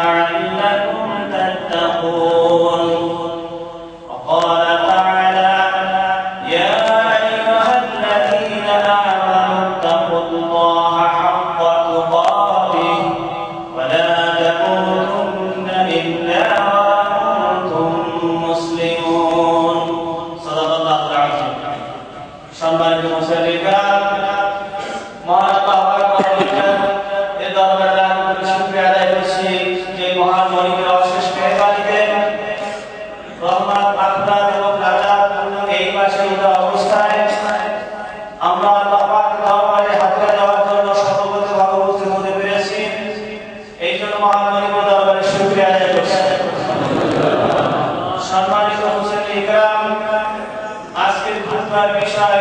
لعلكم تتقون وقال تعالى يا أيها الذين آمنوا اتقوا الله حق تقاته ولا تموتن إلا وأنتم مسلمون صدق الله العظيم সম্মানিত মুসলিমগণ মহান আল্লাহর এর দরবারে আমরা শুকরিয়া আদায় করছি যে মহান মালিকের অশেষ মেহেরবানিতে রহমত আকরাম এবং লাজাত পূর্ণ এই মাসে অবস্থায় আমরা আল্লাহ পাকের দরবারে হাজির দেওয়ার জন্য সর্বপ্রথম উপস্থিত হতে পেরেছি এই জন্য মহান মালিকের দরবারে শুকরিয়া আদায় করছি সম্মানিত মুসলিমগণ আজকের খুতবার বিষয়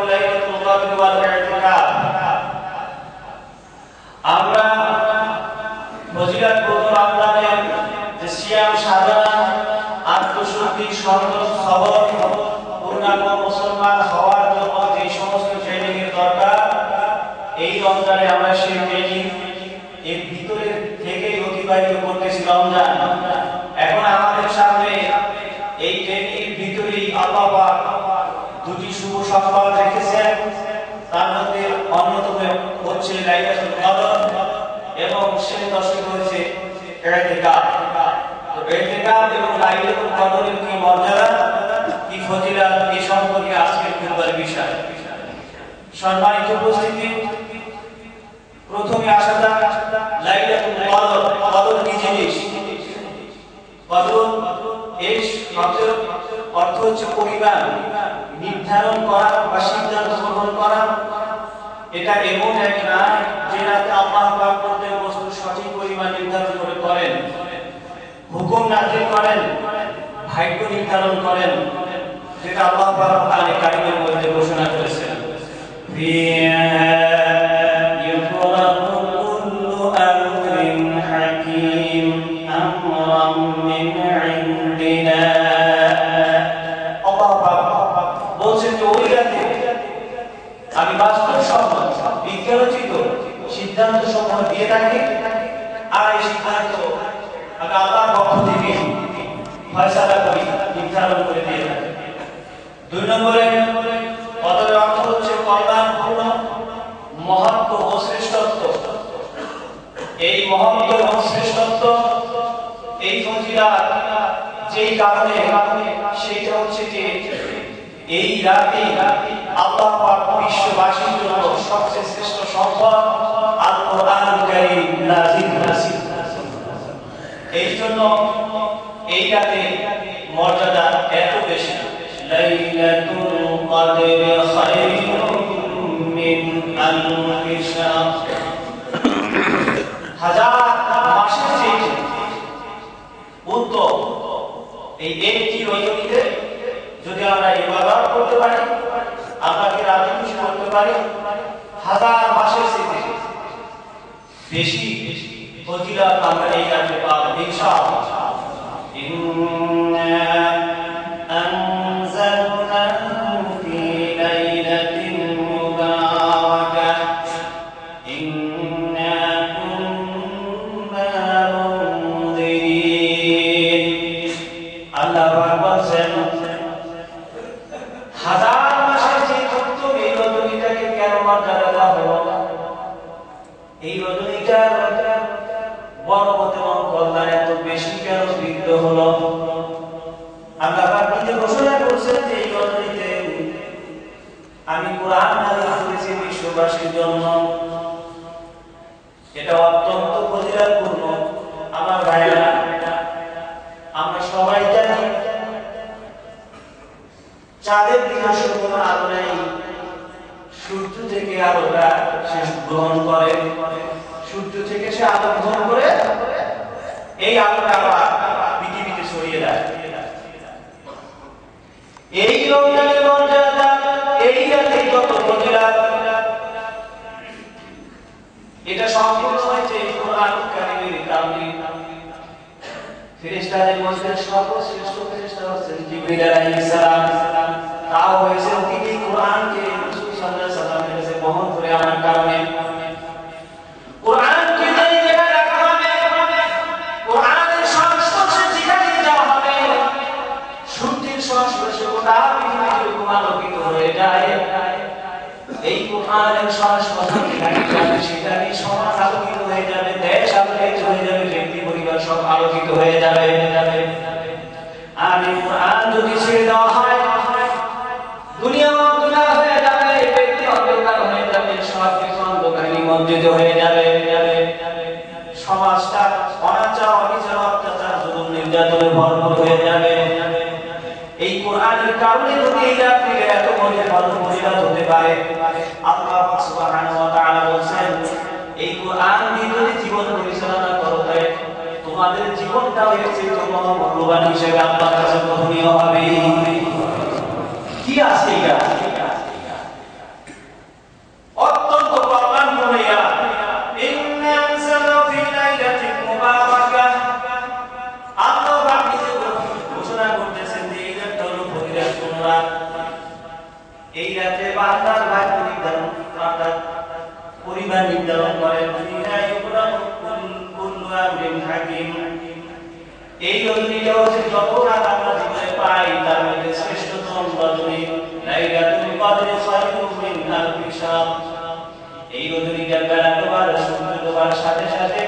লাইলাতুল কদর ওয়াল ইতিকাফ আমরা ফজিলতপূর্ণ রমজানের যে সিয়াম সাধনা আত্মশুদ্ধি সংযম সবর পূর্ণাঙ্গ মুসলমান হওয়ার জন্য যে সমস্ত ট্রেনিং এর দরকার এই রমজানে আমরা সেই ট্রেনিং এর ভিতরে থেকেই অতিবাহিত করতেছি রমজান এখন আমাদের সামনে এই ট্রেনিং এর ভিতরেই আল্লাহ পাক দুটি শুভ সংবাদ রেখেছেন তার মধ্যে অন্যতম হচ্ছে লাইলাতুল কদর এবং সেই দশকে হচ্ছে ইতিকাফ তো ইতিকাফ এবং লাইলাতুল কদরের কি মর্যাদা কি ফজিলত এই সম্পর্কে আজকের খুতবার বিষয় সম্মানিত উপস্থিতি প্রথমে আসা যাক লাইলাতুল কদর কদর কি জিনিস কদর এই শব্দের অর্থ হচ্ছে পরিমাণ নির্ধারণ করা বা সিদ্ধান্ত গ্রহণ করা এটা এমন এক না যে রাতে আল্লাহ পাক প্রত্যেক বস্তু সঠিক পরিমাণ নির্ধারণ করে করেন হুকুম নাযিল করেন ভাগ্য নির্ধারণ করেন যেটা আল্লাহ পাক কোরআনে কারীমের মধ্যে ঘোষণা করেছেন আমি বাস্তবসম্মত বিজ্ঞানোচিত সিদ্ধান্ত সমূহ দিয়ে থাকি আর এই সিদ্ধান্ত আমি আল্লাহর পক্ষ থেকে ফয়সালা করি নির্ধারণ করে দিয়ে থাকি দুই নম্বরে কদরের অর্থ হচ্ছে কল্যাণপূর্ণ মহত্ব ও শ্রেষ্ঠত্ব এই মহত্ব এবং শ্রেষ্ঠত্ব এই ফজিলত যেই কারণে সেটা হচ্ছে যে এই রাতে আল্লাহ পাক বিশ্ববাসীর জন্য সবচেয়ে শ্রেষ্ঠ সম্পদ আল কোরআনুল কারীম নাযিল করেছেন এই জন্য এই রাতে মর্যাদা এত বেশি লাইলাতুল কদর খায়রুম মিন আলফি শাহর হাজার মাসের চেয়ে উত্তম এই একটি রজনীতে যদি আমরা ইবাদত করতে পারি আল্লাহকে রাজি খুশি করতে পারি হাজার মাসের চেয়ে বেশি ফজিলত আমরা এই রাতে পাবো ইনশাআল্লাহ ইন্না আনজালনাহু ফি লাইলাতিন মুবারাকাহ ইন্না কুন্না মুনদিরিন আল্লাহ বলেন হাজার মাসের যে উত্তম এই রজনীটাকে কেন মর্যাদা দেওয়া হলো এই রজনীটার বরকত এবং কল্যাণ এত বেশি কেন বৃদ্ধ হলো আল্লাহ পাক নিজে ঘোষণা করেছেন যে এই রজনীতে আমি কোরআন নাযিল করেছি বিশ্ববাসীর জন্য এটা অত্যন্ত ফজিলতপূর্ণ আমার ভাইরা আমরা সবাই জানি চাঁদের দিবসে কোনো আলো নেই সূর্য থেকে আলোটা সে গ্রহণ করে সূর্য থেকে সে আলো গ্রহণ করে এই আলোটা আবার পৃথিবীতে ছড়িয়ে দেয় এই রমজানের মর্যাদা এই রাতে কত ফজিলত এটা সম্পূর্ণ হয়েছে কোরআনুল কারীমের কারণে ফেরেশতাদের মধ্যে সর্বশ্রেষ্ঠ ফেরেশতা হচ্ছেন জিবরিল আলাইহিস সালাম তাও হয়েছে তিনি কোরআনকে রাসূল সাল্লাল্লাহু আলাইহি ওয়াসাল্লামের কাছে বহন করে আনার কারণে কোরআনকে জানিয়ে রাখা হবে হয়ে যাবে। আর এই কোরআন যদি ছেড়ে দেওয়া হয়, দুনিয়া অন্ধকার হয়ে যাবে, ব্যক্তি অন্ধকার হয়ে যাবে, সবকিছু অন্ধকারে নিমজ্জিত হয়ে যাবে। সমাজটা অনাচার, অবিচার, অত্যাচার, জুলুম, নির্যাতনে ভরপুর হয়ে যাবে। এই কোরআনের কারণে যদি এই রাত্রিতে এত ফজিলত হতে পারে, আল্লাহ সুবহানাহু ওয়া তাআলা বলেন, এই কোরআন দিয়ে যদি জীবন পরিচালনা করো, তাই তোমাদের জীবনটাও এর চেয়ে মূল্যবান হিসেবে আল্লাহর কাছে গ্রহণীয় হবে। কি আছে এটা? অত্যন্ত কল্যাণপূর্ণ ইয়া ইন্না আনসালু ফি লাইলাতিন মুবারাকাহ। আল্লাহ পাক ঘোষণা করতেছেন যে এই রাতটা হলো ফজিলতপূর্ণ রাত। এই রাতে বান্দার ভাগ্য নির্ধারণ, বান্দার পরিবার নির্ধারণ করেন। ফিহা ইউফরাকু কুল্লু আমরিন হাকিম। এই রজনীটা হচ্ছে যত রাত আমরা জীবনে পাই তার মধ্যে শ্রেষ্ঠতম রজনী লাইলাতুল কদর খায়রুম মিন আলফি শাহর। এই রজনীটার বেলা ডোবার, সূর্য ডোবার সাথে সাথে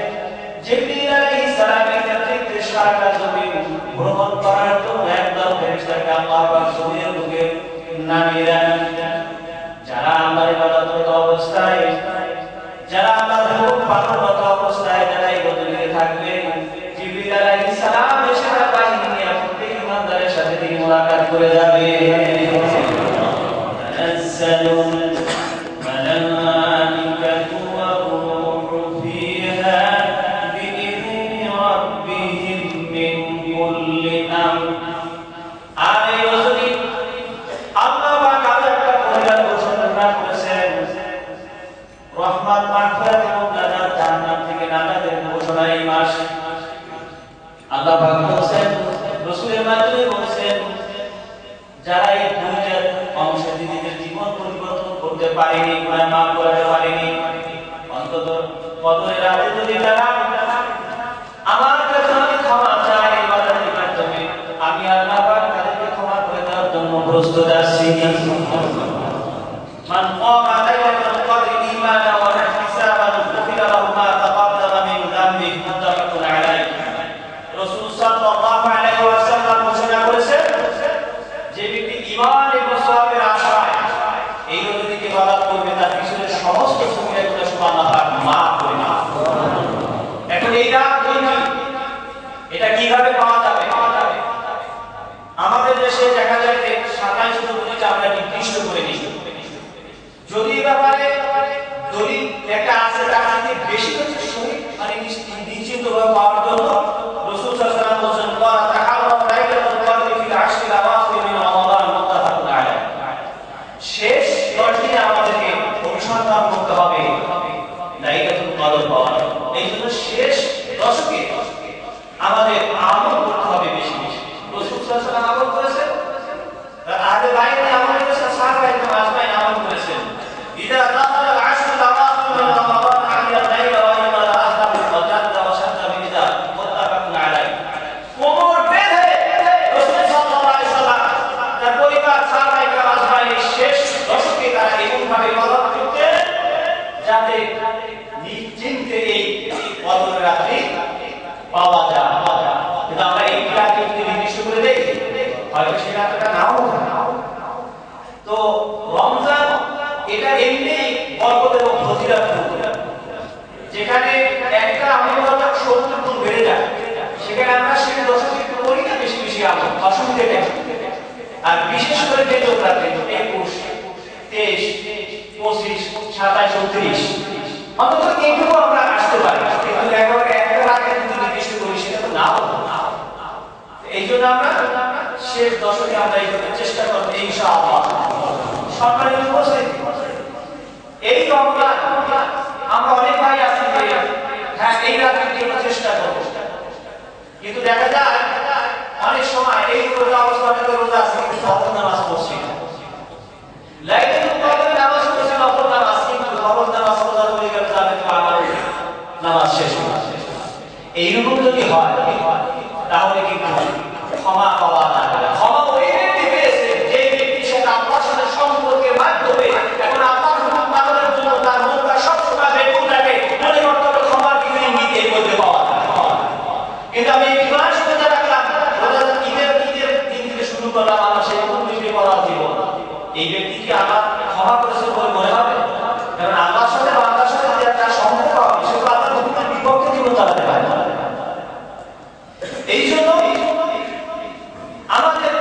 জিবরিল আলাইহিস সালামের নেতৃত্বে সারা জমিন ভ্রমণ করার জন্য একদল ফেরেশতাকে আল্লাহ পাক জমিনের বুকে নামিয়ে দেন। যারা আল্লাহর ইবাদতরত অবস্থায়, যারা আল্লাহর হুকুম পালনরত অবস্থায় যারা এই রজনীতে থাকবে, জিবরিল আলাইহিস সালাম এসে তার বাহিনী নিয়ে প্রত্যেক ইমানদারের সাথে তিনি মুলাকাত করে যাবে। তানাজ্জালুল মালাইকাতু ওয়া রূহু ফিহা বিইذনি রাব্বিহিম মিন কুল্লি আমর। আর এই রজনী আল্লাহ পাক একটা পরিবার ঘোষণা করেছেন, রহমত, মাগফিরাত এবং নাজাত, জান্নাত থেকে নাজাতের ঘোষণা এই মাস। আল্লাহ পাক বলেন, রাসূলের মাধ্যমে বলেন, যারা এই দুনিয়ার অংশে নিজেদের জীবন পরিবর্তন করতে পারেনি, গুনাহ মাফ করতে পারেনি, অন্তত কদরের রাতে যদি তারা আমার কাছে আমি ক্ষমা চাই, ইবাদতের মাধ্যমে আমি আল্লাহ পাক তাদেরকে ক্ষমা করে দেওয়ার জন্য প্রস্তুত আছি। মান ক্বামা লাইলাতুল কদর ঈমানান ওয়া ইহতিসাবান গুফিরা লাহু মা তাকাদ্দামা মিন যামবিহি মুত্তাফাকুন আলাইহি। রাসূল সাল্লাল্লাহু আলাইহি ওয়াসাল্লাম ঘোষণা করেছেন, যে ব্যক্তি ঈমান এবং সওয়াবের আশায় এই রজনীকে ইবাদত করবে, তার পিছনের সমস্ত সগীরাগুলো আল্লাহ পাক মাফ করে দেন। এখন এই রাত এটা কিভাবে পাওয়া যাবে? আমাদের দেশে দেখা যায় যে 27 রজনীকে আমরা নির্দিষ্ট করে দিই। যদি ব্যাপারে দলিল একটা আছে, তার থেকে বেশি হচ্ছে শহীদ মানে নিশ্চিতভাবে পাওয়ার জন্য রাসূল সাল্লাল্লাহু আলাইহি ওয়াসাল্লাম বলেছেন, ওয়া তাহাররাত লাইলাতুল কদর ফিল আশরিল আওয়াখির মিন রমাদান মুত্তাফাকুন আলাইহি। শেষ 10 দিনে আমাদেরকে অনুসন্ধান করতে হবে লাইলাতুল কদর পাওয়ার। এই জন্য শেষ দশকে আমাদের আমল করতে হবে বেশি বেশি। রাসূল সাল্লাল্লাহু আলাইহি ওয়াসাল্লাম আমল করেছেন, আগে বাইরে আমল করেছেন, সাহাবায়ে আজমাইন আমল করেছেন। ইদা দাখালা আল-আশরুল আওয়াখির মিন রমাদান আমিয়া লাইলা ওয়া ইমালা আহদাম ওয়া জাদ্দা ওয়া শাদ্দা বিদা মুত্তাফাকুন আলাইহি। কোমর বেঁধে রাসূল সাল্লাল্লাহু আলাইহি ওয়াসাল্লাম তার পরিবার সাহাবায়ে আজমাইন শেষ দশকে তারা এমন ভাবে ইবাদত করতেন যাতে নিশ্চিন্তে এই কদরের রাত্রি পাওয়া যায়। কিন্তু আমরা এই রাতকে নির্দিষ্ট করে দেই, হয়তো সেই রাতটা নাও। তো রমজান এটা এমনি বরকত এবং ফজিলতপূর্ণ, যেখানে একটা আমল হয়তো 70 গুণ বেড়ে যায়, সেখানে আমরা সেই দশকে করি না বেশি বেশি আমল, অসুবিধা নেই। আর বিশেষ করে যে রাতে 21, 23, 25, 27, 29 অন্তত এইটুকু আমরা আসতে পারি। কিন্তু একেবারে একটা রাতে যদি নির্দিষ্ট করি সেটা তো না হতো। এই জন্য আমরা শেষ দশকে আমরা এই চেষ্টা করবো ইনশাআল্লাহ। সরকারের উপস্থিতি এই রমজান আমরা অনেক ভাই আছি যে হ্যাঁ এই রাতের জন্য চেষ্টা করবো, কিন্তু দেখা যায় অনেক সময় এই রোজা অবস্থানে রোজা আছে কিন্তু ফরজ নামাজ পড়ছি না, লাইলাতুল কদর নামাজ পড়ছি নফল নামাজ, কিন্তু ফরজ নামাজ পড়া হয়ে গেল তাহলে তো আমার নামাজ শেষ হয়ে যাবে। এইরকম যদি হয় তাহলে কিন্তু ক্ষমা পাওয়া যাবে না। ক্ষমা ওই ব্যক্তি পেয়েছে যে ব্যক্তির সাথে আল্লাহর সাথে সম্পর্কের মাধ্যমে এখন আল্লাহর হুকুম পালনের জন্য তার মনটা সবসময় বেকুল থাকে, মনে করতে হবে ক্ষমার দিকে নিতে এর মধ্যে পাওয়া যায়। কিন্তু আমি কি আমার ক্ষমা করেছে বলে মনে হবে? কারণ আল্লাহর সাথে বান্দার সাথে যে একটা সম্পর্ক হবে সেটা আল্লাহর হুকুমের বিপক্ষে জীবন চালাতে পারে না। এই জন্য আমাদের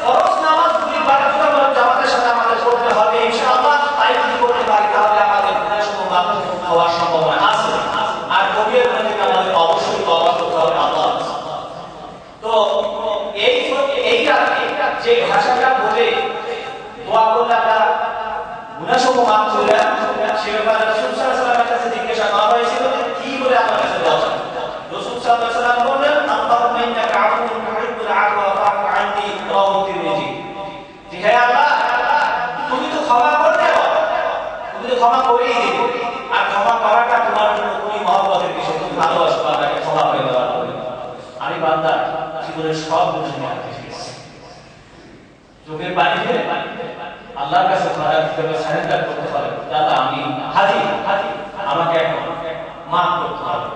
ফরজ নামাজগুলি বাধ্যতামূলক জামাতের সাথে আমাদের পড়তে হবে ইনশাআল্লাহ। তাই যদি করতে পারি তাহলে আমাদের গুনাহসমূহ মাফ হওয়ার সম্ভাবনা আছে। আর কবিরা গুনাহ থেকে আমাদের অবশ্যই তওবা করতে হবে আল্লাহ। তো এইটা যে ভাষাটা বলে দোয়া করলে আমরা গুনাহসমূহ মাফ করে সে ব্যাপারে রাসূল সাল্লাল্লাহু আলাইহি ওয়াসাল্লামের কাছে জিজ্ঞাসা করা হয়েছিল যে কি বলে আমার কাছে দোয়া চান। রাসূল সাল্লাল্লাহু আলাইহি ওয়াসাল্লাম বললেন আল্লাহুম্মা ইন্নাকা আফুউন তুহিব্বুল আফওয়া ফা'ফু আননি রাওয়াহু তিরমিজি। যে হে আল্লাহ তুমি তো ক্ষমা করতে পারো, তুমি তো ক্ষমা করেই দিবে। আর ক্ষমা করাটা তোমার জন্য খুবই মহব্বতের বিষয়, তুমি ভালোবাসো বান্দাকে ক্ষমা করে দেওয়ার জন্য। আমি বান্দা জীবনের সব গুনাহ মাফ করে দিয়েছি। চোখের পানি ফেলে আল্লাহর কাছে সারেন্ডার করতে হবে। আল্লাহ আমি হাজির, আমাকে এখন মাফ করতে হবে।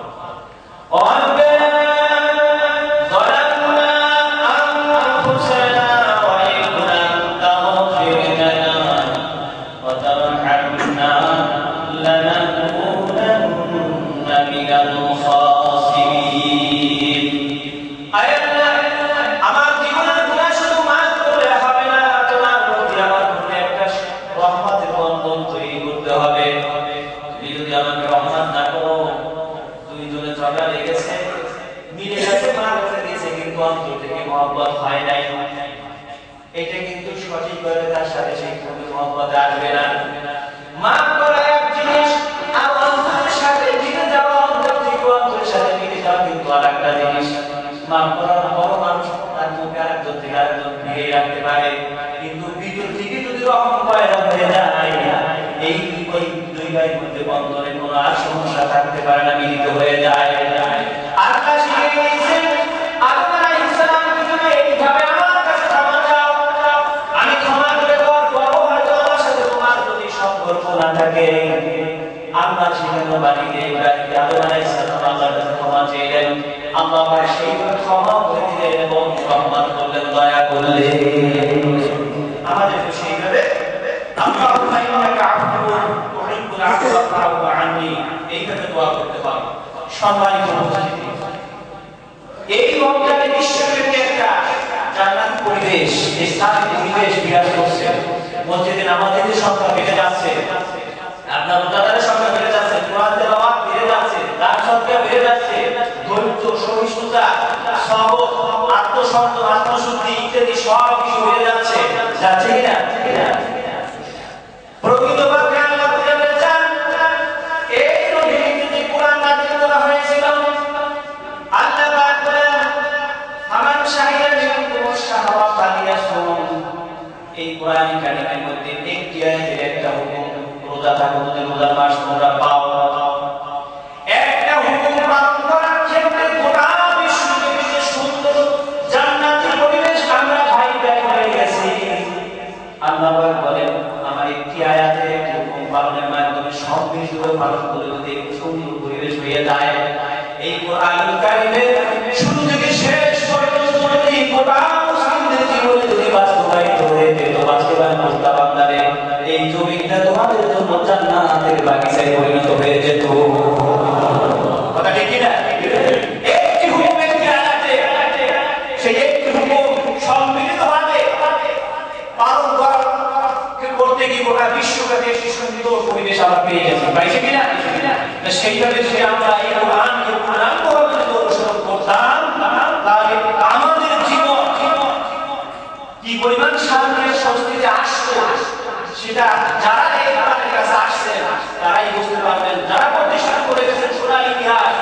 এটা কিন্তু সঠিকভাবে তার সাথে সেই মহব্বত আসবে না। মাফ করা এক জিনিস, আর অন্তরের সাথে মিলে যাওয়া, অন্তরের সাথে মিলে যাওয়া কিন্তু আর একটা জিনিস। মাফ করার পর মানুষ তার মুখে আরেকজন থেকে আরেকজন ফিরে রাখতে পারে, কিন্তু ভিতর থেকে যদি রহম পয়দা হয়ে যায় এই দুই ভাইয়ের মধ্যে বন্ধনের কোনো আর সমস্যা থাকতে পারে না, মিলিত হয়ে যায়। আল্লাহ শিখিয়ে দিয়েছেন আদম আলাইহিস সালাম কিভাবে এইভাবে আমার কাছে ক্ষমা চাও, আমি ক্ষমা করে দেওয়ার পরও হয়তো আমার সাথে তোমার যদি সম্পর্ক না থাকে। আল্লাহ সেখানে বাড়িতে ইব্রাহিম আদম আলাইহিস সালাম আল্লাহর কাছে ক্ষমা চাইলেন, আল্লাহ সেইভাবে ক্ষমা করে দিলেন এবং রহমত করলেন, দয়া করলেন। আমাদের তো সেইভাবে আল্লাহুম্মা ইন্নাকা আফুউন তুহিব্বুল আফওয়া ফা'ফু আননি এইভাবে দোয়া করতে হবে। সম্মানিত উপস্থিতি, এই রমজানে বিশ্বব্যাপী একটা জান্নাতি পরিবেশ, ইসলামিক পরিবেশ বিরাজ করছে। মসজিদে নামাজের সংখ্যা বেড়ে যাচ্ছে, আপনার রোজাদারের সংখ্যা বেড়ে যাচ্ছে, কোরআন তেলাওয়াত বেড়ে যাচ্ছে, দান সদকা বেড়ে যাচ্ছে, ধৈর্য, সহিষ্ণুতা, সবর, আত্মসংযম, আত্মশুদ্ধি ইত্যাদি সব কিছু বেড়ে যাচ্ছে। যাচ্ছে কিনা? প্রকৃতপক্ষে আল্লাহ বুঝে বলেছেন এই নবীকে যে কোরআন নাযিল করা হয়েছিল, আল্লাহ পাক বলেন ফামান শাহিদা মিনকুম শাহরা ফালিয়াসুম। এই কোরআন কারিমের মধ্যে একটি আয়াতের একটা হুকুম, রোজা থাকো যদি রোজার মাস তোমরা পাও। একটা হুকুম পালন করার ক্ষেত্রে গোটা বিশ্বব্যাপী যে সুন্দর জান্নাতি পরিবেশ আমরা ভাই ভাই হয়ে গেছি। আল্লাহ পাক বলেন আমার একটি আয়াতের একটি হুকুম পালনের মাধ্যমে সব বিষয় পালন করে যদি সুন্দর পরিবেশ হয়ে যায়, এই কোরআনুল কারীমের শুরু থেকে শেষ পর্যন্ত যদি গোটা মুসলিমদের জীবনে যদি বাস্তবায়িত হয়ে যেত, বাস্তবায়ন করতে বান্দারে এই জমিটা তোমাদের জন্য জান্নাতের বাগিচায় পরিণত হয়ে যেত। কথা ঠিক কি না? একটি হুকুম, একটি আয়াতে সেই একটি হুকুম সম্মিলিতভাবে পালন করতে গিয়ে গোটা বিশ্বব্যাপী একটি সুন্দর পরিবেশ আমরা পেয়ে গেছি, পাইছি কিনা? সেইভাবে যদি আমরা এই কোরআনকে পূর্ণাঙ্গভাবে অনুসরণ করতাম তাহলে আমাদের জীবন কি পরিমাণ শান্তির স্বস্তিতে আসতো সেটা যারা এই কোরআনের কাছে আসছেন তারাই বুঝতে পারবেন, যারা প্রতিষ্ঠা করে গেছেন সোনার ইতিহাস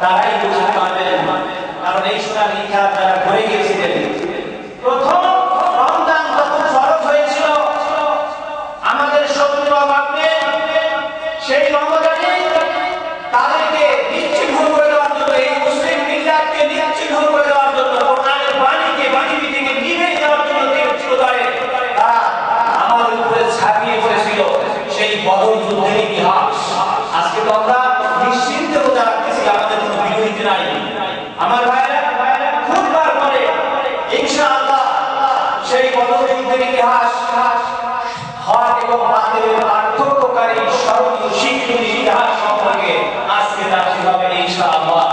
তারাই বুঝতে পারবেন। কারণ এই সোনার ইতিহাস যারা ঘুরে গিয়েছিলেন, প্রথম রমজান যখন ফরজ হয়েছিল আমাদের শত্রুর অভাব নেই, সেই রমজানে তাদেরকে নিশ্চিহ্ন করে দেওয়ার জন্য, এই মুসলিম মিল্লাতকে নিশ্চিহ্ন করে দেওয়ার জন্য, কোরআনের বাণীকে বাণী থেকে নিভে দেওয়ার জন্য তারা আমাদের উপরে ছাপিয়ে পড়েছিল সেই বদর যুদ্ধের ইতিহাস। আজকে তো আমরা নিশ্চিন্তে রোজা রাখতেছি, আমাদের কোনো বিরোধী নাই। আমার ভাইরা খুববার করে ইনশাআল্লাহ সেই বদর যুদ্ধের ইতিহাস এবং বাতিলের পার্থক্যকারী স্মরণীয় শিক্ষণীয় ইতিহাস সম্পর্কে আজকে তাফসীর হবে ইনশাআল্লাহ।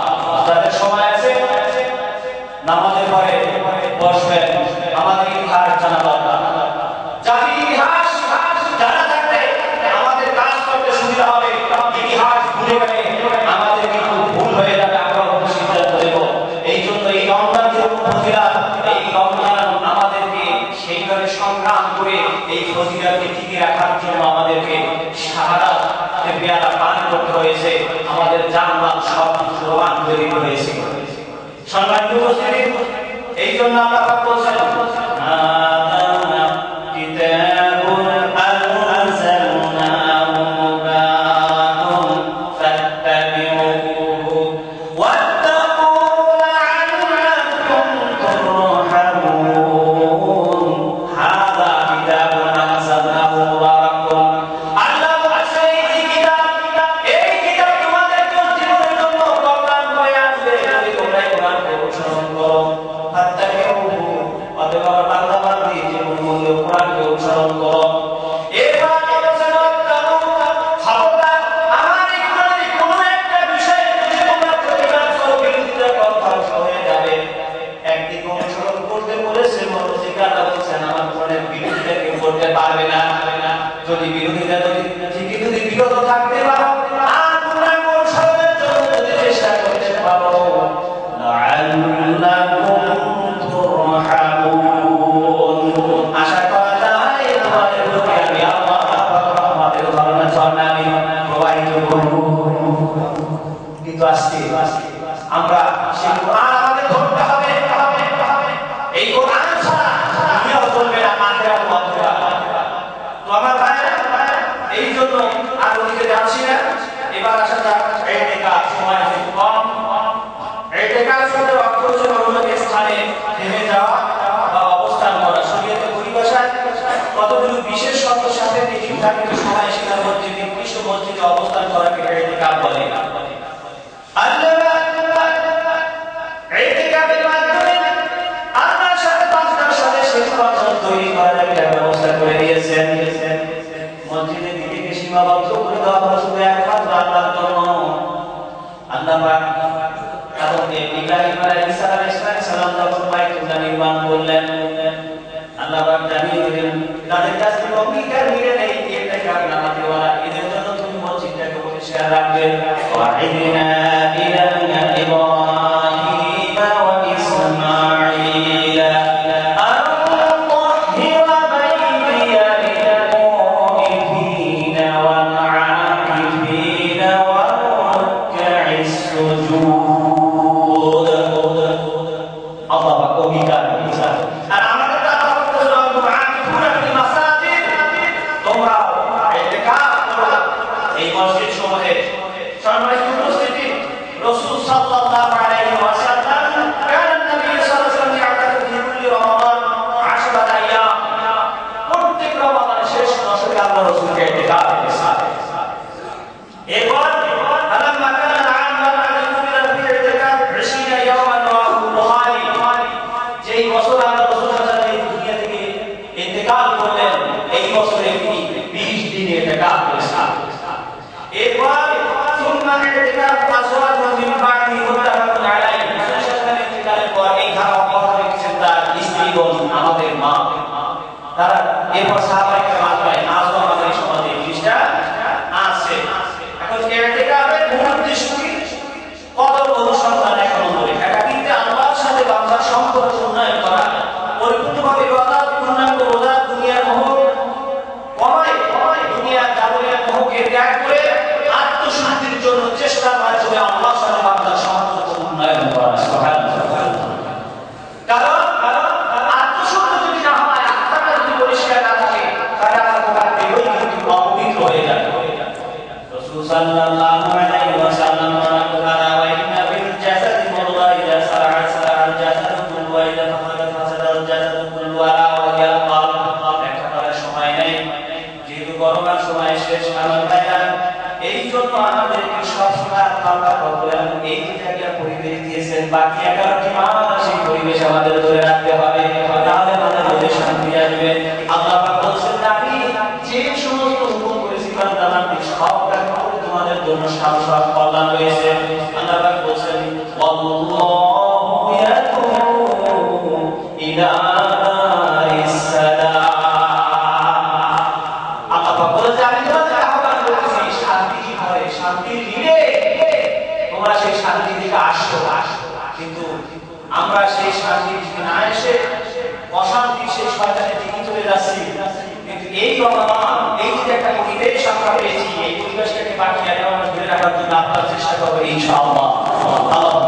যাদের সময় আছে নামাজের পরে বসবেন, আমাদের ইতিহাস জানা দরকার। জাতির ইতিহাস জানা থাকলে আমাদের কাজ করতে সুবিধা হবে। ইতিহাস ভুলে গেলে আমাদের কিন্তু ভুল হয়ে যাবে, আমরা ভুল সিদ্ধান্ত নেব। এই জন্য এই রমজান যে ফজিলত, এই রমজান আমাদেরকে সেইভাবে সংগ্রাম করে এই ফজিলতকে টিকে রাখার জন্য আমাদেরকে শাহাদাতের পেয়ালা পান করতে হয়েছে, আমাদের জানমাল সব কুরবান করে দিতে হয়েছে। সম্মানিত উপস্থিতি, এই জন্য আল্লাহ পাক বলেন আমরা সেই কোরআন আমাদের ধরতে হবে। এই কোরআন ছাড়া দুনিয়াও চলবে না, আখিরাতও চলবে না। তো আমার ভাইরা, এই জন্য আর ওদিকে যাচ্ছি না। এবার আসা যাক ইতিকাফ। সময় খুব কম। ইতিকাফ শব্দের অর্থ হচ্ছে কোনো এক স্থানে থেমে যাওয়া বা অবস্থান করা। শরীয়তের পরিভাষায় কতগুলো বিশেষ শর্তের সাথে নির্ধারিত সময় সেখানে মধ্যে নির্দিষ্ট মসজিদে অবস্থান করাকে ইতিকাফ বলে। মসজিদের দিকে সীমাবদ্ধ করে দেওয়া হলো শুধু একমাত্র আল্লাহর জন্য। আল্লাহ পাক ইব্রাহিম আলাইহিস সালাম যখন বাইতুল্লাহ নির্মাণ করলেন, আল্লাহ পাক জানিয়ে দিলেন তাদের কাছে অঙ্গীকার নিলেন এই ইতিকাফ নামাজি ওয়ালা এদের জন্য তুমি মসজিদটাকে পরিষ্কার রাখবে। ওয়াইদিনা ইলা ইব্রাহিম ওয়া ইসমাঈল আমাদের মা তারা এরপর সাহাবায়ে কেরাম আজও আমাদের সমাজে এই জিনিসটা আছে। এখন ইতিকাফের মূল উদ্দেশ্য কি? কদর অনুসন্ধান এক নম্বরে, একাকিত্বে আল্লাহর সাথে বান্দার সম্পর্ক উন্নয়ন করা, পরিপূর্ণভাবে ইবাদত, পূর্ণাঙ্গ রোজা, দুনিয়ার মোহ কমায়, দুনিয়ার জাগতিক মোহকে ত্যাগ করে আত্মশুদ্ধির জন্য চেষ্টার মাধ্যমে আল্লাহর সাথে বান্দার সম্পর্ক উন্নয়ন করা। সুবহানাল্লাহ। কারণ আত্মশুদ্ধি যদি না হয়, আত্মাটা যদি পরিষ্কার না থাকে, তাহলে আমার গোটা দেহই কিন্তু অপবিত্র হয়ে যাবে। রাসূল সাল্লাল্লাহু আলাইহি ওয়াসাল্লাম বলেন, ওয়া ইন্না ফিল জাসাদি মুদগা ইযা সালাহা সালাহাল জাসাদু কুল্লু ওয়া ইযা ফাসাদা ফাসাদাল জাসাদু কুল্লু আলা ওয়া হিয়াল কলব। ব্যাখ্যা করার সময় নেই, যেহেতু গরমের সময় শেষ। আমার ভাইরা, এই জন্য আমাদেরকে সবসময় আল্লাহ বলেন এই যে জায়গায় পরিবেশ দিয়েছেন, বাকি 11টি মাস এই পরিবেশ আমাদের ধরে রাখতে হবে, তাহলে আমাদের মধ্যে শান্তি আসবে। আল্লাহ পাক বলেছেন, আমি যে জন্য শাশ্বত কল্যাণ রয়েছে। আল্লাহ পাক বলেন আল্লাহু ইয়াদউ ইলা দারিস সালাম। আল্লাহ পাক বলেন আমি তোমাদের আহ্বান করতেছি শান্তির ঘরে, শান্তির দিনে তোমরা সেই শান্তির দিকে আসো। কিন্তু আমরা সেই শান্তির দিকে না এসে অশান্তি সেই শয়তানের দিকে চলে যাচ্ছি। কিন্তু এই রমাদান, এই যে একটা পরিবেশ আমরা পেয়েছি, এই পরিবেশটাকে বাকি আমরা ধরে রাখার জন্য আপনার চেষ্টা করবো ইনশাআল্লাহ। আল্লাহ